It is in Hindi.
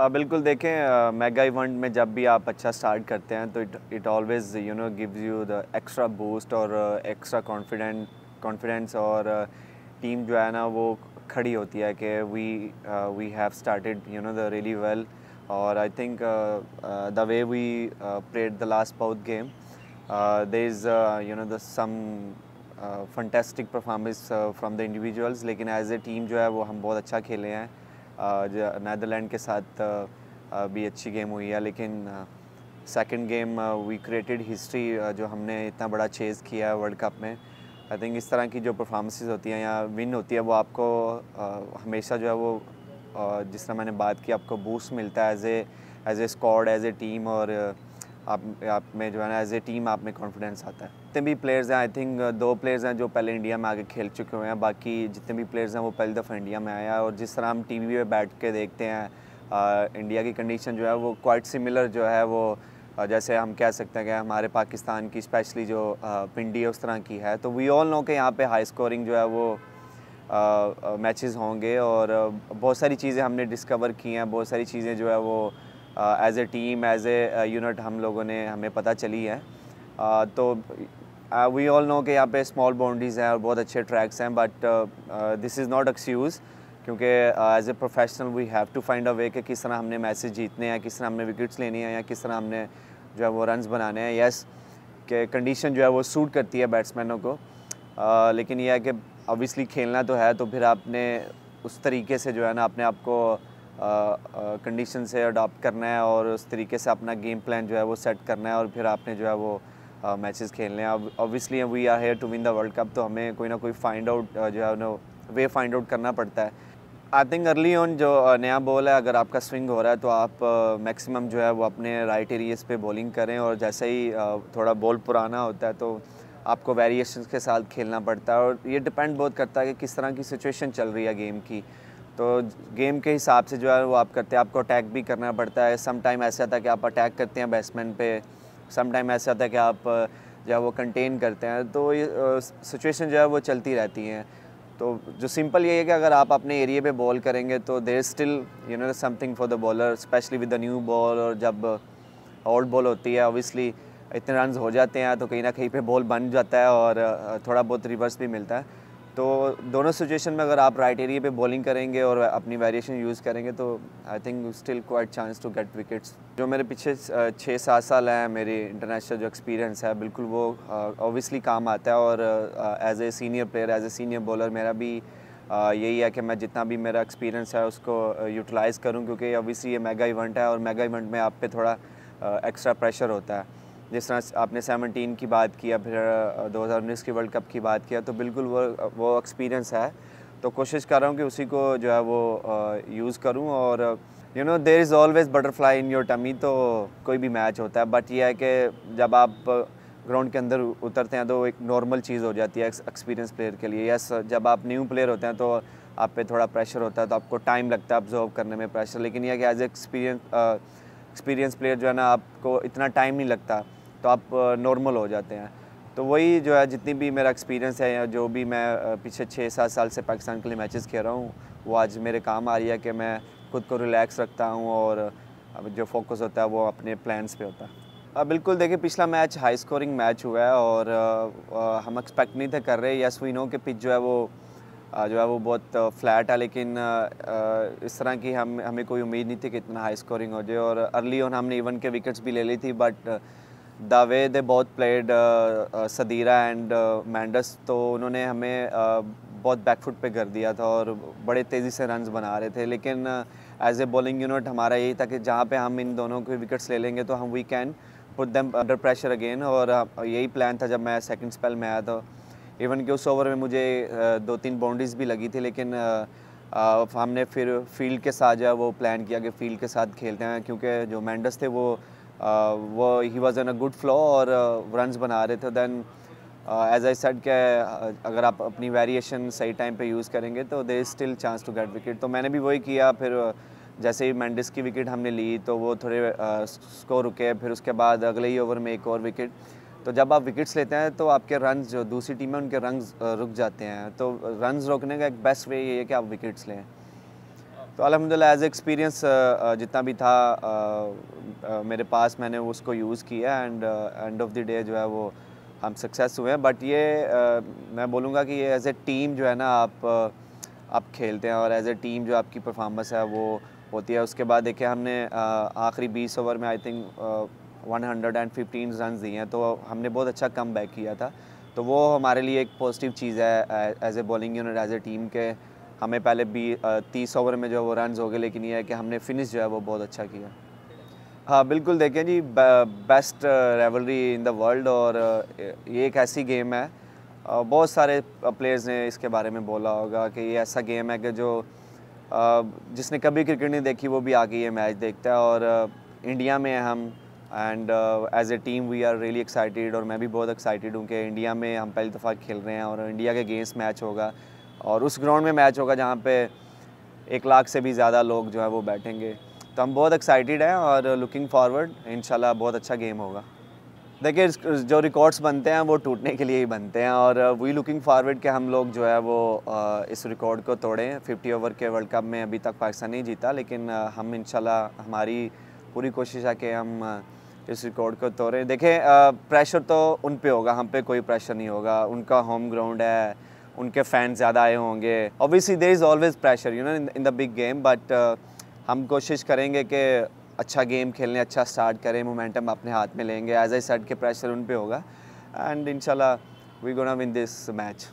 बिल्कुल देखें, मेगा इवेंट में जब भी आप अच्छा स्टार्ट करते हैं तो it always gives you the extra boost और एक्स्ट्रा कॉन्फिडेंस और टीम जो है ना वो खड़ी होती है कि we have started the really well. और I think the way we played the last both game, there is the some fantastic performance from the individuals, लेकिन एज ए टीम जो है वो हम बहुत अच्छा खेले हैं। नीदरलैंड के साथ भी अच्छी गेम हुई है, लेकिन second game we created history, जो हमने इतना बड़ा चेज़ किया है वर्ल्ड कप में। आई थिंक इस तरह की जो परफॉर्मेंसेस होती हैं या विन होती है वो आपको हमेशा जो है वो जिस तरह मैंने बात की, आपको बूस्ट मिलता है as a squad, as a team, और आप में जो है ना एज ए टीम आप में कॉन्फिडेंस आता है। जितने भी प्लेयर्स हैं, आई थिंक 2 प्लेयर्स हैं जो पहले इंडिया में आके खेल चुके हुए हैं, बाकी जितने भी प्लेयर्स हैं वो पहली दफ़ा इंडिया में आया है। और जिस तरह हम टीवी पे बैठ के देखते हैं, इंडिया की कंडीशन जो है वो क्वाइट सिमिलर जो है वो जैसे हम कह सकते हैं कि हमारे पाकिस्तान की स्पेशली जो पिंडी है उस तरह की है। तो वी ऑल नो कि यहाँ पे हाई स्कोरिंग जो है वो मैचेस होंगे, और बहुत सारी चीज़ें हमने डिस्कवर की हैं, बहुत सारी चीज़ें जो है वो as a team, as a unit हम लोगों ने हमें पता चली है। तो वी ऑल नो कि यहाँ पे स्मॉल बाउंड्रीज़ हैं और बहुत अच्छे ट्रैक्स हैं, but this is not excuse, क्योंकि as a professional we have to find a way कि किस तरह हमने मैचेस जीतने हैं, किस तरह हमने विकेट्स लेनी है, या किस तरह हमने जो है वो रन्स बनाने हैं। यस कि कंडीशन जो है वो सूट करती है बैट्समैनों को, लेकिन यह है कि ऑब्वियसली खेलना तो है, तो फिर आपने उस तरीके से जो है ना अपने आप को कंडीशन से अडॉप्ट करना है और उस तरीके से अपना गेम प्लान जो है वो सेट करना है, और फिर आपने जो है वो मैचेस खेलने हैं। अब obviously we are here to win the world cup, तो हमें कोई ना कोई फाइंड आउट जो है ना वे फाइंड आउट करना पड़ता है। आई थिंक अर्ली ऑन जो नया बॉल है, अगर आपका स्विंग हो रहा है तो आप मैक्सिमम जो है वो अपने राइट एरियाज़ पे बॉलिंग करें, और जैसे ही थोड़ा बॉल पुराना होता है तो आपको वेरिएशंस के साथ खेलना पड़ता है। और ये डिपेंड बहुत करता है कि किस तरह की सिचुएशन चल रही है गेम की, तो गेम के हिसाब से जो है वो आप करते हैं। आपको अटैक भी करना पड़ता है, सम टाइम ऐसा आता है कि आप अटैक करते हैं बैट्समैन पे, सम टाइम ऐसा आता है कि आप जो है वो कंटेन करते हैं, तो ये सिचुएशन जो है वो चलती रहती हैं। तो जो सिंपल ये है कि अगर आप अपने एरिया पे बॉल करेंगे तो there is still something for the bowler, specially with the new ball, और जब ओल्ड बॉल होती है ऑब्वियसली इतने रन्स हो जाते हैं तो कहीं ना कहीं पे बॉल बन जाता है और थोड़ा बहुत रिवर्स भी मिलता है। तो दोनों सिचुएशन में अगर आप राइट एरिया पे बॉलिंग करेंगे और अपनी वेरिएशन यूज़ करेंगे तो I think still quite chance to get wickets. जो मेरे पीछे 6-7 साल हैं, मेरी इंटरनेशनल जो एक्सपीरियंस है बिल्कुल वो ऑब्वियसली काम आता है। और as a senior player, as a senior bowler मेरा भी यही है कि मैं जितना भी मेरा एक्सपीरियंस है उसको यूटिलाइज़ करूँ, क्योंकि ऑब्वियसली ये मेगा इवेंट है और मेगा इवेंट में आप पे थोड़ा एक्स्ट्रा प्रेशर होता है। जिस तरह आपने 17 की बात किया, फिर 2019 की वर्ल्ड कप की बात किया, तो बिल्कुल वो एक्सपीरियंस है। तो कोशिश कर रहा हूँ कि उसी को जो है वो यूज़ करूँ। और there is always butterfly in your tummy, तो कोई भी मैच होता है, बट ये है कि जब आप ग्राउंड के अंदर उतरते हैं तो एक नॉर्मल चीज़ हो जाती है एक्सपीरियंस प्लेयर के लिए। यस, जब आप न्यू प्लेयर होते हैं तो आप पे थोड़ा प्रेशर होता है, तो आपको टाइम लगता है अब्जॉर्व करने में प्रेशर, लेकिन यह है कि एज एक्सपीरियंस प्लेयर जो है ना आपको इतना टाइम नहीं लगता, तो आप नॉर्मल हो जाते हैं। तो वही जो है जितनी भी मेरा एक्सपीरियंस है या जो भी मैं पीछे 6-7 साल से पाकिस्तान के लिए मैचेस खेल रहा हूँ, वो आज मेरे काम आ रही है कि मैं खुद को रिलैक्स रखता हूँ और अब जो फोकस होता है वो अपने प्लान्स पे होता है। बिल्कुल देखिए, पिछला मैच हाई स्कोरिंग मैच हुआ है और हम एक्सपेक्ट नहीं थे कर रहे। यस वी नो कि पिच जो है वो बहुत फ्लैट है, लेकिन इस तरह की हमें कोई उम्मीद नहीं थी कि इतना हाई स्कोरिंग हो जाए। और अर्ली ऑन हमने इवन के विकेट्स भी ले ली थी, but the way they both played Sadeera and Mendis, तो उन्होंने हमें बहुत बैकफुट पे कर दिया था और बड़े तेज़ी से रन्स बना रहे थे। लेकिन एज ए बॉलिंग यूनिट हमारा यही था कि जहाँ पे हम इन दोनों के विकेट्स ले लेंगे तो हम we can put them under pressure again. और यही प्लान था जब मैं सेकंड स्पेल में आया था। इवन कि उस ओवर में मुझे 2-3 बाउंड्रीज भी लगी थी, लेकिन हमने फिर फील्ड के साथ जो है वो प्लान किया कि फील्ड के साथ खेलते हैं, क्योंकि जो मैंडस थे वो he was in a good flow और रन्स बना रहे थे। देन एज आई सेड कि अगर आप अपनी वेरिएशन सही टाइम पे यूज़ करेंगे तो there is still chance to get wicket. तो मैंने भी वही किया। फिर जैसे ही मैंडिस की विकेट हमने ली तो वो थोड़े स्कोर रुके, फिर उसके बाद अगले ही ओवर में एक और विकेट। तो जब आप विकेट्स लेते हैं तो आपके रन्स जो दूसरी टीम है उनके रन्स रुक जाते हैं। तो रन्स रोकने का एक बेस्ट वे ये है कि आप विकेट्स लें। तो अल्हम्दुलिल्लाह एज़ एक्सपीरियंस जितना भी था मेरे पास, मैंने उसको यूज़ किया and end of the day जो है वो हम सक्सेस हुए हैं। बट ये मैं बोलूँगा कि ये एज़ ए टीम जो है ना आप खेलते हैं और एज़ ए टीम जो आपकी परफॉर्मेंस है वो होती है। उसके बाद देखिए हमने आखिरी 20 ओवर में आई थिंक 115 रन दिए हैं, तो हमने बहुत अच्छा कम बैक किया था। तो वो हमारे लिए एक पॉजिटिव चीज़ है as a bowling unit, as a team के हमें पहले 30 ओवर में जो वो रन्स हो गए, लेकिन ये है कि हमने फिनिश जो है वो बहुत अच्छा किया। हाँ, बिल्कुल देखें जी, best rivalry in the world, और ये एक ऐसी गेम है, बहुत सारे प्लेयर्स ने इसके बारे में बोला होगा कि ये ऐसा गेम है कि जो जिसने कभी क्रिकेट नहीं देखी वो भी आके ये मैच देखता है। और इंडिया में हम and as a team we are really excited, और मैं भी बहुत एक्साइटेड हूँ कि इंडिया में हम पहली दफ़ा खेल रहे हैं और इंडिया के अगेंस्ट मैच होगा और उस ग्राउंड में मैच होगा जहाँ पे 1 लाख से भी ज़्यादा लोग जो है वो बैठेंगे। तो हम बहुत एक्साइटेड हैं और लुकिंग फॉरवर्ड, इंशाल्लाह बहुत अच्छा गेम होगा। देखिए जो रिकॉर्ड्स बनते हैं वो टूटने के लिए ही बनते हैं, और वी लुकिंग फॉरवर्ड कि हम लोग जो है वो इस रिकॉर्ड को तोड़ें। 50 ओवर के वर्ल्ड कप में अभी तक पाकिस्तान नहीं जीता, लेकिन हम इंशाल्लाह, हमारी पूरी कोशिश है कि हम इस रिकॉर्ड को तोड़ें। देखें प्रेशर तो उन पे होगा, हम पे कोई प्रेशर नहीं होगा। उनका होम ग्राउंड है, उनके फैन ज़्यादा आए होंगे। Obviously there is always pressure you know in the big game, but हम कोशिश करेंगे कि अच्छा गेम खेलने, अच्छा स्टार्ट करें, मोमेंटम अपने हाथ में लेंगे। एज आई सेड के प्रेशर उन पे होगा एंड इंशाल्लाह we gonna win this match.